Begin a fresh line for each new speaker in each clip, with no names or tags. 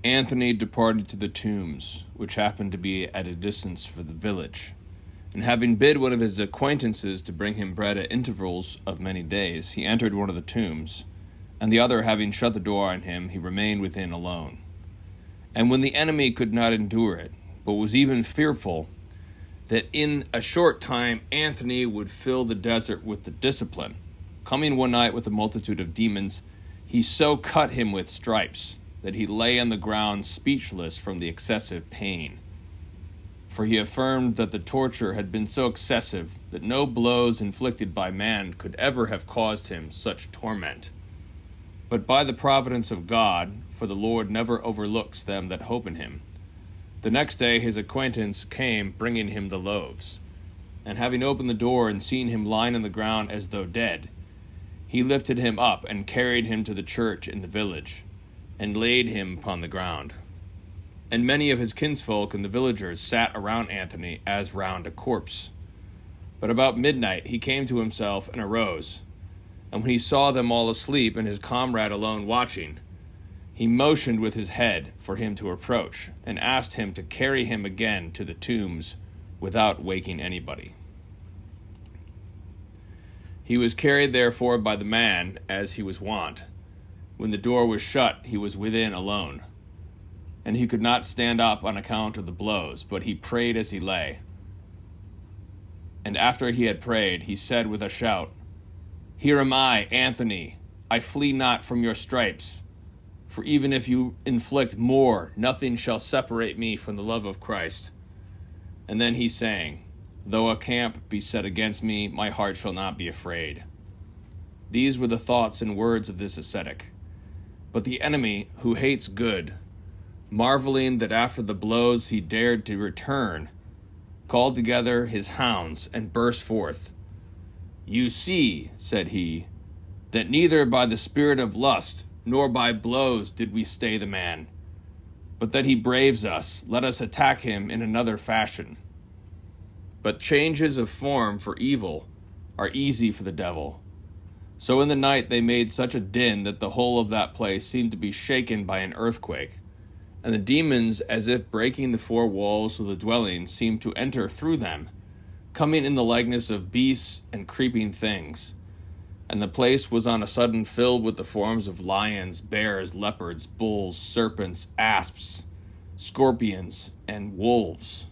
Anthony departed to the tombs, which happened to be at a distance from the village. And having bid one of his acquaintances to bring him bread at intervals of many days, he entered one of the tombs, and the other having shut the door on him, he remained within alone. And when the enemy could not endure it, but was even fearful that in a short time Anthony would fill the desert with the discipline, coming one night with a multitude of demons, he so cut him with stripes that he lay on the ground speechless from the excessive pain. For he affirmed that the torture had been so excessive that no blows inflicted by man could ever have caused him such torment. But by the providence of God, for the Lord never overlooks them that hope in him, the next day his acquaintance came, bringing him the loaves. And having opened the door and seen him lying on the ground as though dead, he lifted him up and carried him to the church in the village, and laid him upon the ground. And many of his kinsfolk and the villagers sat around Anthony as round a corpse. But about midnight he came to himself and arose. And when he saw them all asleep and his comrade alone watching, he motioned with his head for him to approach, and asked him to carry him again to the tombs without waking anybody. He was carried therefore by the man as he was wont. When the door was shut, he was within alone. And he could not stand up on account of the blows, but he prayed as he lay. And after he had prayed, he said with a shout, "Here am I, Anthony. I flee not from your stripes. For even if you inflict more, nothing shall separate me from the love of Christ." And then he sang, "Though a camp be set against me, my heart shall not be afraid." These were the thoughts and words of this ascetic. But the enemy, who hates good, marveling that after the blows he dared to return, called together his hounds and burst forth. "You see," said he, "that neither by the spirit of lust nor by blows did we stay the man, but that he braves us. Let us attack him in another fashion." But changes of form for evil are easy for the devil. So in the night they made such a din that the whole of that place seemed to be shaken by an earthquake, and the demons, as if breaking the four walls of the dwelling, seemed to enter through them, coming in the likeness of beasts and creeping things. And the place was on a sudden filled with the forms of lions, bears, leopards, bulls, serpents, asps, scorpions, and wolves.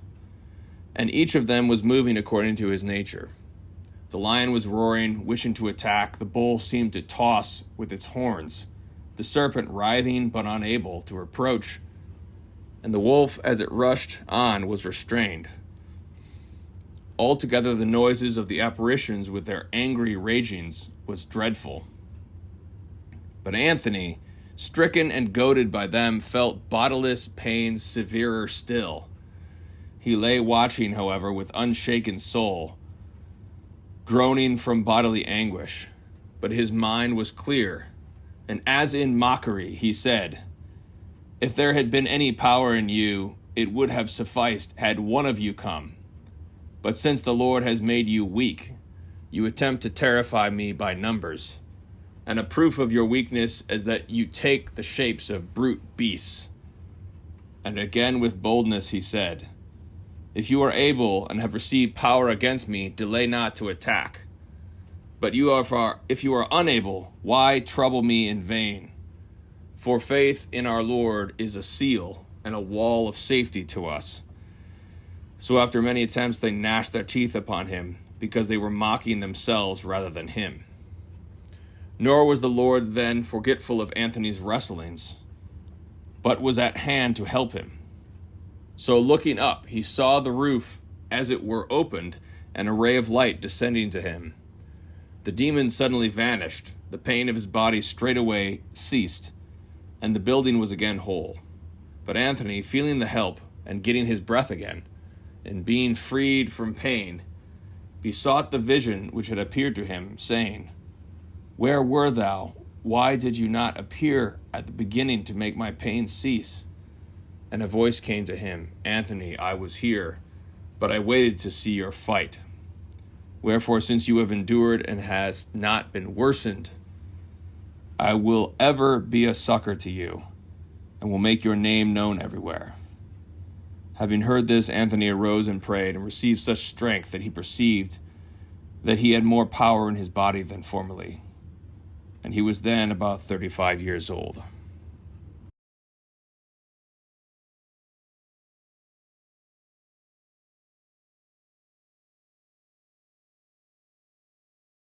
And each of them was moving according to his nature. The lion was roaring, wishing to attack. The bull seemed to toss with its horns, the serpent writhing but unable to approach, and the wolf, as it rushed on, was restrained. Altogether the noises of the apparitions with their angry ragings was dreadful. But Anthony, stricken and goaded by them, felt bodiless pains severer still. He lay watching, however, with unshaken soul, groaning from bodily anguish, but his mind was clear, and as in mockery he said, "If there had been any power in you, it would have sufficed had one of you come. But since the Lord has made you weak, you attempt to terrify me by numbers, and a proof of your weakness is that you take the shapes of brute beasts." And again with boldness he said, "If you are able and have received power against me, delay not to attack. But if you are unable, why trouble me in vain? For faith in our Lord is a seal and a wall of safety to us." So after many attempts they gnashed their teeth upon him, because they were mocking themselves rather than him. Nor was the Lord then forgetful of Anthony's wrestlings, but was at hand to help him. So looking up, he saw the roof as it were opened, and a ray of light descending to him. The demon suddenly vanished, the pain of his body straightway ceased, and the building was again whole. But Anthony, feeling the help, and getting his breath again, and being freed from pain, besought the vision which had appeared to him, saying, "Where wert thou? Why did you not appear at the beginning to make my pain cease?" And a voice came to him, "Anthony, I was here, but I waited to see your fight. Wherefore, since you have endured and has not been worsened, I will ever be a succor to you. and will make your name known everywhere." Having heard this, Anthony arose and prayed, and received such strength that he perceived that he had more power in his body than formerly. And he was then about 35 years old.